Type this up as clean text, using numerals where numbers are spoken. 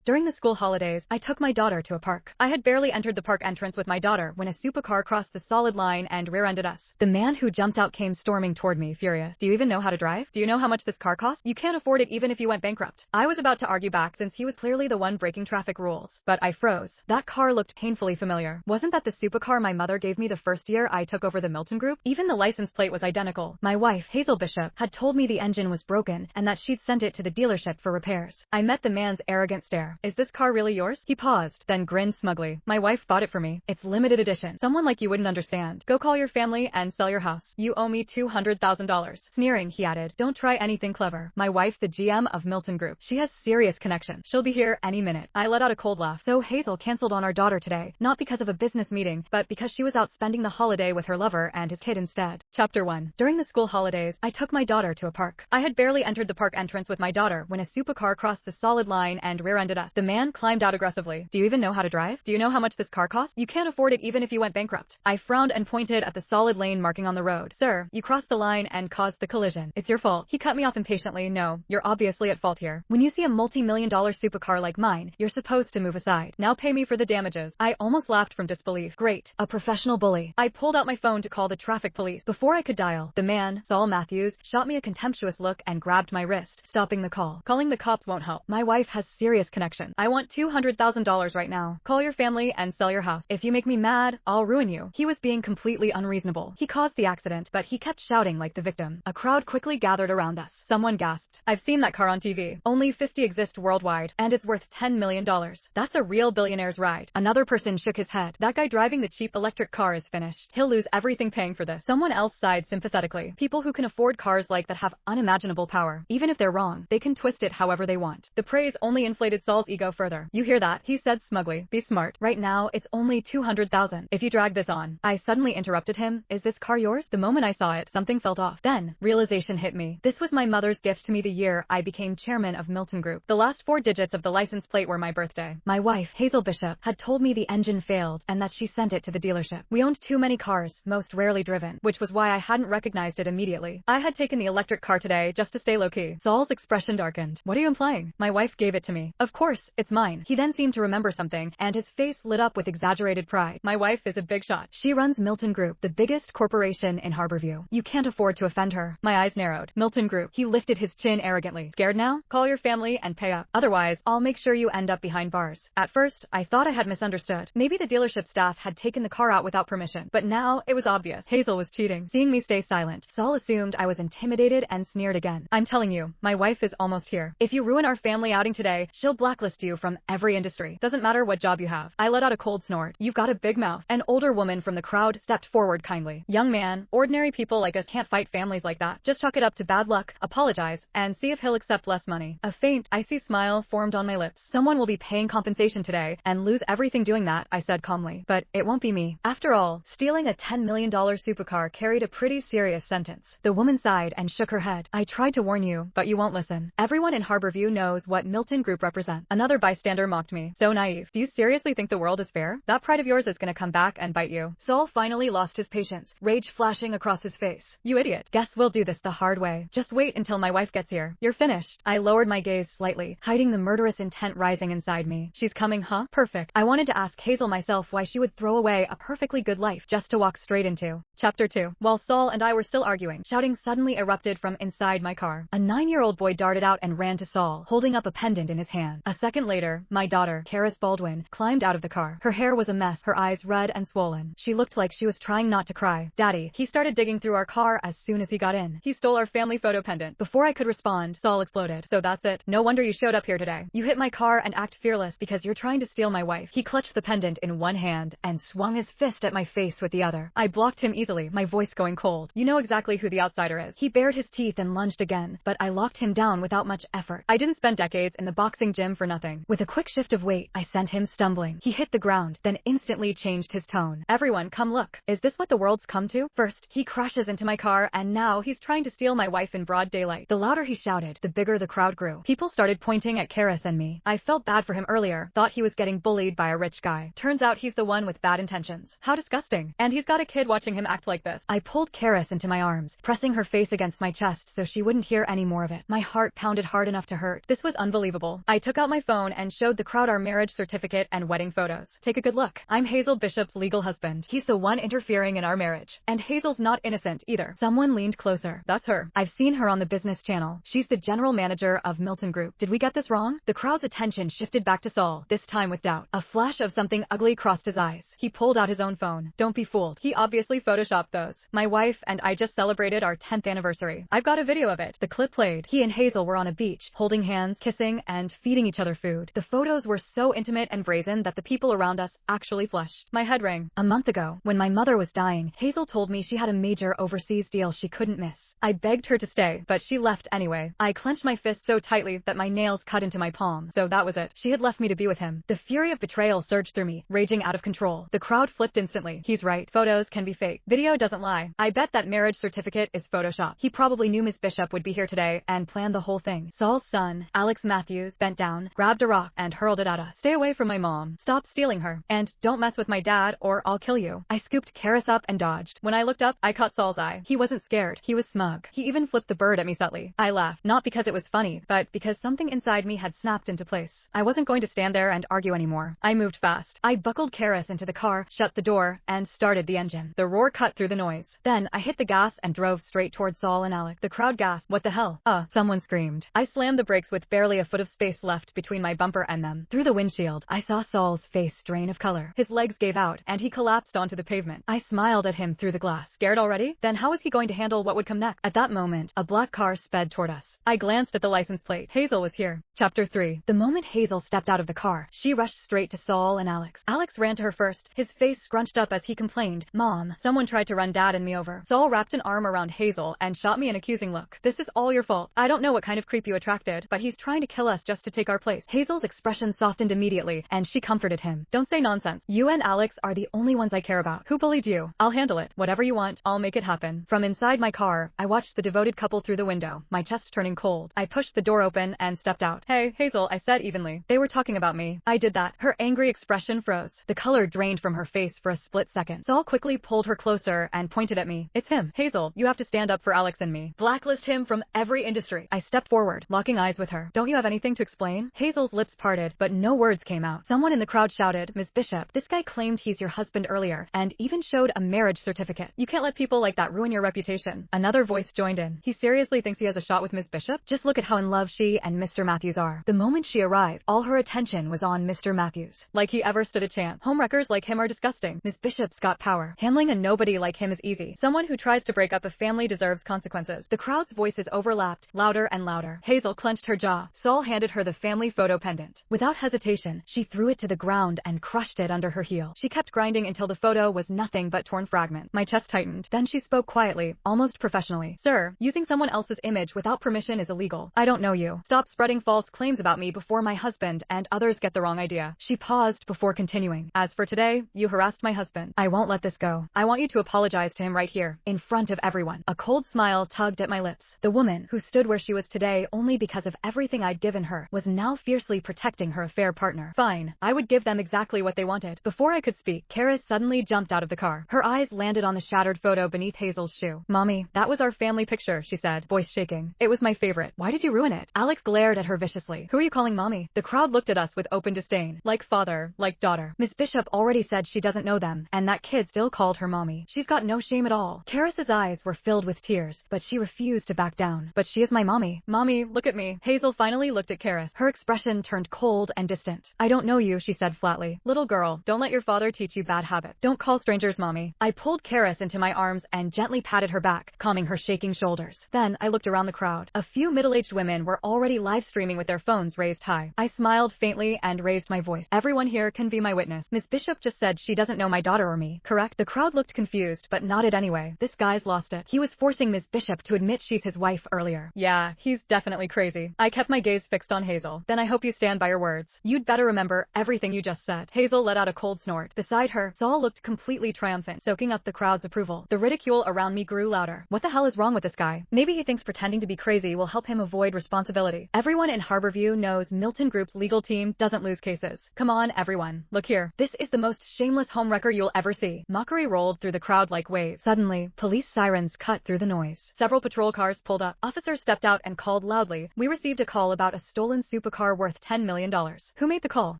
During the school holidays, I took my daughter to a park. I had barely entered the park entrance with my daughter when a supercar crossed the solid line and rear-ended us. The man who jumped out came storming toward me, furious. Do you even know how to drive? Do you know how much this car costs? You can't afford it even if you went bankrupt. I was about to argue back since he was clearly the one breaking traffic rules, but I froze. That car looked painfully familiar. Wasn't that the supercar my mother gave me the first year I took over the Milton Group? Even the license plate was identical. My wife, Hazel Bishop, had told me the engine was broken and that she'd sent it to the dealership for repairs. I met the man's arrogant stare. Is this car really yours? He paused, then grinned smugly. My wife bought it for me. It's limited edition. Someone like you wouldn't understand. Go call your family and sell your house. You owe me $200,000. Sneering, he added. Don't try anything clever. My wife's the GM of Milton Group. She has serious connections. She'll be here any minute. I let out a cold laugh. So Hazel canceled on our daughter today, not because of a business meeting, but because she was out spending the holiday with her lover and his kid instead. Chapter 1. During the school holidays, I took my daughter to a park. I had barely entered the park entrance with my daughter when a supercar crossed the solid line and rear-ended us. The man climbed out aggressively. Do you even know how to drive? Do you know how much this car costs? You can't afford it even if you went bankrupt. I frowned and pointed at the solid lane marking on the road. Sir, you crossed the line and caused the collision. It's your fault. He cut me off impatiently. No, you're obviously at fault here. When you see a multi-million-dollar supercar like mine, you're supposed to move aside. Now pay me for the damages. I almost laughed from disbelief. Great. A professional bully. I pulled out my phone to call the traffic police. Before I could dial, the man, Saul Matthews, shot me a contemptuous look and grabbed my wrist, stopping the call. Calling the cops won't help. My wife has serious connections. I want $200,000 right now. Call your family and sell your house. If you make me mad, I'll ruin you. He was being completely unreasonable. He caused the accident, but he kept shouting like the victim. A crowd quickly gathered around us. Someone gasped. I've seen that car on TV. Only 50 exist worldwide, and it's worth $10 million. That's a real billionaire's ride. Another person shook his head. That guy driving the cheap electric car is finished. He'll lose everything paying for this. Someone else sighed sympathetically. People who can afford cars like that have unimaginable power. Even if they're wrong, they can twist it however they want. The praise only inflated Saul's ego further. You hear that? He said smugly. Be smart. Right now, it's only $200,000. If you drag this on. I suddenly interrupted him. Is this car yours? The moment I saw it, something felt off. Then, realization hit me. This was my mother's gift to me the year I became chairman of Milton Group. The last 4 digits of the license plate were my birthday. My wife, Hazel Bishop, had told me the engine failed and that she sent it to the dealership. We owned too many cars, most rarely driven, which was why I hadn't recognized it immediately. I had taken the electric car today just to stay low-key. Saul's expression darkened. What are you implying? My wife gave it to me. Of course, it's mine. He then seemed to remember something, and his face lit up with exaggerated pride. My wife is a big shot. She runs Milton Group, the biggest corporation in Harborview. You can't afford to offend her. My eyes narrowed. Milton Group. He lifted his chin arrogantly. Scared now? Call your family and pay up. Otherwise, I'll make sure you end up behind bars. At first, I thought I had misunderstood. Maybe the dealership staff had taken the car out without permission. But now, it was obvious. Hazel was cheating. Seeing me stay silent, Saul assumed I was intimidated and sneered again. I'm telling you, my wife is almost here. If you ruin our family outing today, she'll blacklist you from every industry. Doesn't matter what job you have. I let out a cold snort. You've got a big mouth. An older woman from the crowd stepped forward kindly. Young man, ordinary people like us can't fight families like that. Just chalk it up to bad luck, apologize, and see if he'll accept less money. A faint, icy smile formed on my lips. Someone will be paying compensation today and lose everything doing that, I said calmly. But it won't be me. After all, stealing a $10 million supercar carried a pretty serious sentence. The woman sighed and shook her head. I tried to warn you, but you won't listen. Everyone in Harborview knows what Milton Group represents. Another bystander mocked me. So naive. Do you seriously think the world is fair? That pride of yours is gonna come back and bite you. Saul finally lost his patience, rage flashing across his face. You idiot. Guess we'll do this the hard way. Just wait until my wife gets here. You're finished. I lowered my gaze slightly, hiding the murderous intent rising inside me. She's coming, huh? Perfect. I wanted to ask Hazel myself why she would throw away a perfectly good life just to walk straight into. Chapter 2. While Saul and I were still arguing, shouting suddenly erupted from inside my car. A 9-year-old boy darted out and ran to Saul, holding up a pendant in his hand. A second later, my daughter, Karis Baldwin, climbed out of the car. Her hair was a mess, her eyes red and swollen. She looked like she was trying not to cry. Daddy, he started digging through our car as soon as he got in. He stole our family photo pendant. Before I could respond, Saul exploded. So that's it. No wonder you showed up here today. You hit my car and act fearless because you're trying to steal my wife. He clutched the pendant in one hand and swung his fist at my face with the other. I blocked him easily, my voice going cold. You know exactly who the outsider is. He bared his teeth and lunged again, but I locked him down without much effort. I didn't spend decades in the boxing gym for nothing. With a quick shift of weight, I sent him stumbling. He hit the ground, then instantly changed his tone. Everyone, come look. Is this what the world's come to? First, he crashes into my car, and now he's trying to steal my wife in broad daylight. The louder he shouted, the bigger the crowd grew. People started pointing at Karis and me. I felt bad for him earlier, thought he was getting bullied by a rich guy. Turns out he's the one with bad intentions. How disgusting. And he's got a kid watching him act like this. I pulled Karis into my arms, pressing her face against my chest so she wouldn't hear any more of it. My heart pounded hard enough to hurt. This was unbelievable. I took out my my phone and showed the crowd our marriage certificate and wedding photos. Take a good look. I'm Hazel Bishop's legal husband. He's the one interfering in our marriage. And Hazel's not innocent either. Someone leaned closer. That's her. I've seen her on the business channel. She's the general manager of Milton Group. Did we get this wrong? The crowd's attention shifted back to Saul, this time with doubt. A flash of something ugly crossed his eyes. He pulled out his own phone. Don't be fooled. He obviously photoshopped those. My wife and I just celebrated our 10th anniversary. I've got a video of it. The clip played. He and Hazel were on a beach, holding hands, kissing, and feeding each other food. The photos were so intimate and brazen that the people around us actually flushed. My head rang. A month ago, when my mother was dying, Hazel told me she had a major overseas deal she couldn't miss. I begged her to stay, but she left anyway. I clenched my fist so tightly that my nails cut into my palm. So that was it. She had left me to be with him. The fury of betrayal surged through me, raging out of control. The crowd flipped instantly. He's right. Photos can be fake. Video doesn't lie. I bet that marriage certificate is Photoshop. He probably knew Miss Bishop would be here today and planned the whole thing. Saul's son, Alex Matthews, bent down, grabbed a rock, and hurled it at us. Stay away from my mom. Stop stealing her. And don't mess with my dad or I'll kill you. I scooped Karis up and dodged. When I looked up, I caught Saul's eye. He wasn't scared. He was smug. He even flipped the bird at me subtly. I laughed, not because it was funny, but because something inside me had snapped into place. I wasn't going to stand there and argue anymore. I moved fast. I buckled Karis into the car, shut the door, and started the engine. The roar cut through the noise. Then I hit the gas and drove straight towards Saul and Alex. The crowd gasped. What the hell? Someone screamed. I slammed the brakes with barely a foot of space left between my bumper and them. Through the windshield, I saw Saul's face drain of color. His legs gave out, and he collapsed onto the pavement. I smiled at him through the glass. Scared already? Then how was he going to handle what would come next? At that moment, a black car sped toward us. I glanced at the license plate. Hazel was here. Chapter 3. The moment Hazel stepped out of the car, she rushed straight to Saul and Alex. Alex ran to her first, his face scrunched up as he complained, "Mom, someone tried to run Dad and me over." Saul wrapped an arm around Hazel and shot me an accusing look. "This is all your fault. I don't know what kind of creep you attracted, but he's trying to kill us just to take our place." Hazel's expression softened immediately, and she comforted him. "Don't say nonsense. You and Alex are the only ones I care about. Who bullied you? I'll handle it. Whatever you want, I'll make it happen." From inside my car, I watched the devoted couple through the window, my chest turning cold. I pushed the door open and stepped out. "Hey, Hazel," I said evenly. "They were talking about me." I did that. Her angry expression froze. The color drained from her face for a split second. Saul quickly pulled her closer and pointed at me. "It's him. Hazel, you have to stand up for Alex and me. Blacklist him from every industry." I stepped forward, locking eyes with her. "Don't you have anything to explain?" Hazel's lips parted, but no words came out. Someone in the crowd shouted, "Miss Bishop, this guy claimed he's your husband earlier, and even showed a marriage certificate. You can't let people like that ruin your reputation." Another voice joined in. "He seriously thinks he has a shot with Miss Bishop? Just look at how in love she and Mr. Matthews are." The moment she arrived, all her attention was on Mr. Matthews. Like he ever stood a chance. Homewreckers like him are disgusting. Miss Bishop's got power. Handling a nobody like him is easy. Someone who tries to break up a family deserves consequences. The crowd's voices overlapped, louder and louder. Hazel clenched her jaw. Saul handed her the family photo pendant. Without hesitation, she threw it to the ground and crushed it under her heel. She kept grinding until the photo was nothing but torn fragments. My chest tightened. Then she spoke quietly, almost professionally. "Sir, using someone else's image without permission is illegal. I don't know you. Stop spreading false claims about me before my husband and others get the wrong idea." She paused before continuing. "As for today, you harassed my husband. I won't let this go. I want you to apologize to him right here, in front of everyone." A cold smile tugged at my lips. The woman, who stood where she was today only because of everything I'd given her, was now fiercely protecting her affair partner. Fine. I would give them exactly what they wanted. Before I could speak, Karis suddenly jumped out of the car. Her eyes landed on the shattered photo beneath Hazel's shoe. "Mommy, that was our family picture," she said, voice shaking. "It was my favorite. Why did you ruin it?" Alex glared at her viciously. "Who are you calling mommy?" The crowd looked at us with open disdain. Like father, like daughter. Miss Bishop already said she doesn't know them, and that kid still called her mommy. She's got no shame at all. Karis's eyes were filled with tears, but she refused to back down. "But she is my mommy." "Mommy, look at me." Hazel finally looked at Karis. Her expression turned cold and distant. "I don't know you," she said flatly. "Little girl, don't let your father teach you bad habits. Don't call strangers mommy." I pulled Karis into my arms and gently patted her back, calming her shaking shoulders. Then I looked around the crowd. A few middle-aged women were already live streaming with their phones raised high. I smiled faintly and raised my voice. "Everyone here can be my witness. Miss Bishop just said she doesn't know my daughter or me, correct?" The crowd looked confused, but nodded anyway. This guy's lost it. He was forcing Miss Bishop to admit she's his wife earlier. Yeah, he's definitely crazy. I kept my gaze fixed on Hazel. "Then I hope you stand by your words. You'd better remember everything you just said." Hazel let out a cold snort. Beside her, Saul looked completely triumphant, soaking up the crowd's approval. The ridicule around me grew louder. What the hell is wrong with this guy? Maybe he thinks pretending to be crazy will help him avoid responsibility. Everyone in Harborview knows Milton Group's legal team doesn't lose cases. Come on, everyone. Look here. This is the most shameless homewrecker you'll ever see. Mockery rolled through the crowd like waves. Suddenly, police sirens cut through the noise. Several patrol cars pulled up. Officers stepped out and called loudly. "We received a call about a stolen supercar car worth $10 million. Who made the call?